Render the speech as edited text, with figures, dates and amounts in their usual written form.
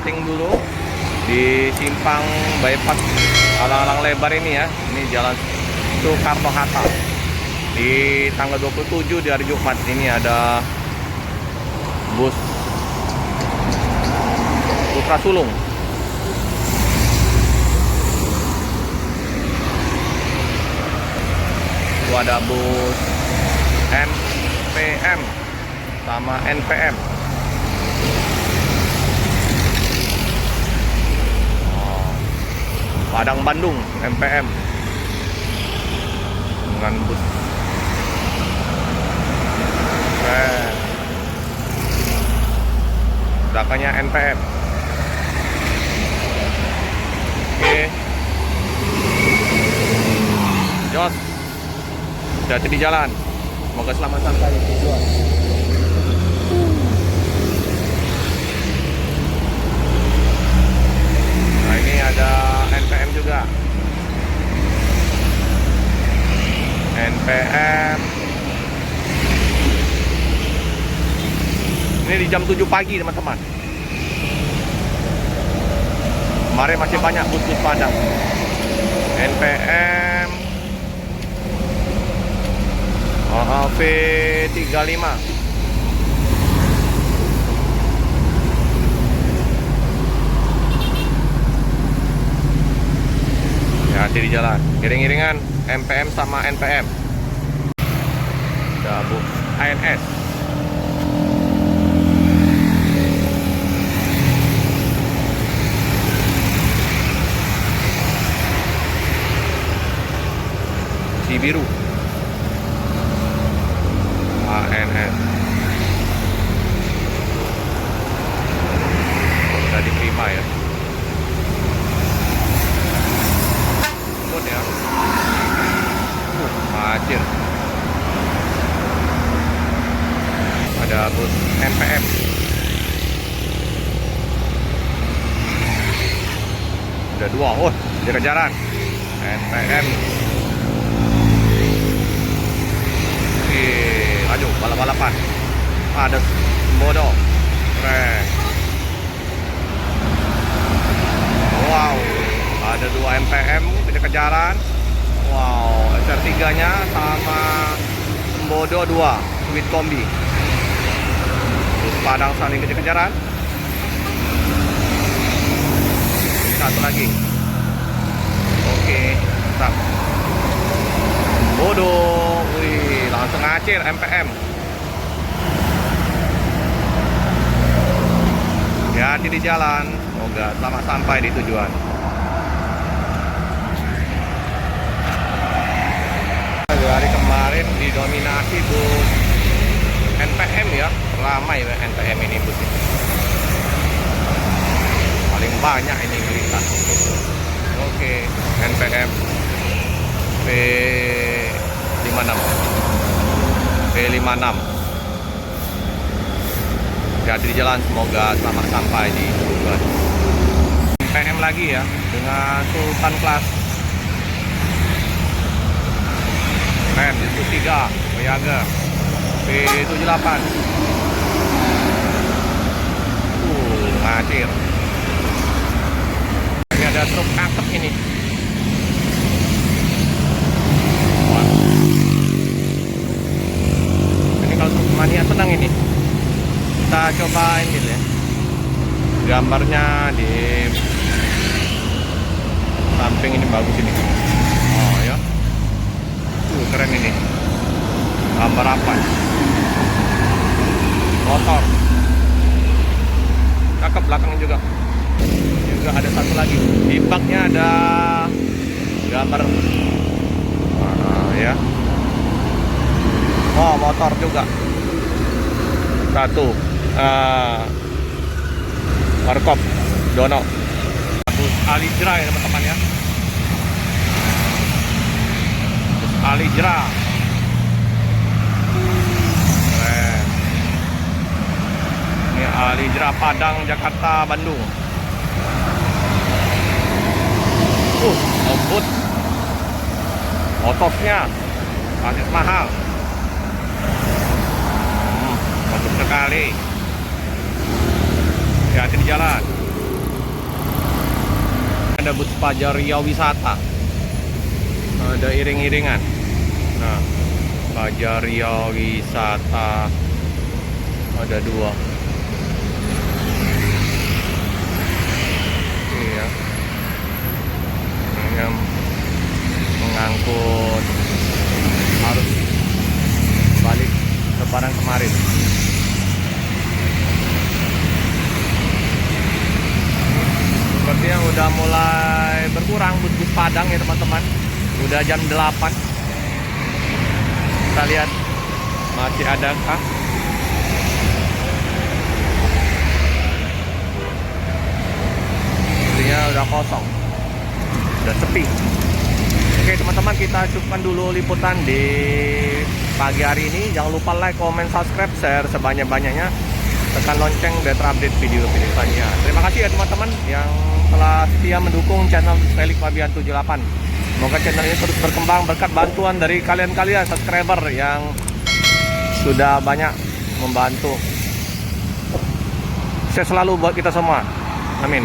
syuting dulu di simpang bypass alang-alang lebar ini ya. Ini jalan Soekarno Hatta. Di tanggal 27 di hari Jumat ini ada bus Putra Sulung. Itu ada bus MPM sama NPM. Padang Bandung MPM dengan bus belakangnya NPM. Oke, jos hati di jalan, semoga selamat sampai tujuan. Nah, ini ada NPM juga. NPM. Ini di jam 7 pagi teman-teman. Kemarin masih banyak bus-bus Padang. NPM V35. Hati di jalan, iring-iringan MPM sama NPM. Ada bus ANS. Si biru ANS sudah diterima ya. Ya. Macir. Ada bus NPM. Ada dua. Oh, dia kejaran. NPM. Aduh, balap-balapan. Ada bodoh. Keren. Wow. Ada dua MPM kejar-kejaran. Wow, SR3-nya sama Sembodo 2 Sweet Kombi. Terus Padang saling kejar-kejaran. Satu lagi. Oke, stop. Bodoh. Wih, langsung ngacir MPM. Hati di jalan. Semoga selamat sampai di tujuan. Hari kemarin didominasi bus NPM ya, ramai ya NPM ini bus ini. Paling banyak ini melintas. Oke, NPM V56. V56. Hati di jalan, semoga selamat sampai di tujuan. NPM lagi ya, dengan Sultan Class. Itu 3 Voyager P78. Ngacir. Ini ada truk angkep ini. Ini kalau truk mania senang ini. Kita cobain gitu ya. Gambarnya di samping ini bagus ini. Oh ya. Keren ini. Gambar apa? Motor. Cakep belakangnya juga. Juga ada satu lagi. Di baknya ada gambar ya. Oh, motor juga. Satu. Warkop Dono. Bus Alijra ya teman-teman ya. Alijra. Keren. Ini Alijra Padang, Jakarta, Bandung. Lembut. Otosnya masih mahal. Mantap sekali. Hati-hati di jalan. ada bus Pajaria Wisata. Ada iring-iringan. Nah, Pajaria Wisata ada 2. Iya. Yang mengangkut harus balik lebaran kemarin. Sepertinya udah mulai berkurang bus-bus Padang ya teman-teman. Udah jam 8. Kita lihat masih ada kah? Sepertinya udah kosong, udah sepi. Oke teman-teman, kita cukupkan dulu liputan di pagi hari ini. Jangan lupa like, comment, subscribe, share sebanyak-banyaknya. Tekan lonceng biar terupdate video-video selanjutnya. Terima kasih ya teman-teman yang telah setia mendukung channel Felix Fabian 78. Semoga channel ini terus berkembang berkat bantuan dari kalian-kalian subscriber yang sudah banyak membantu. Sukses selalu buat kita semua. Amin.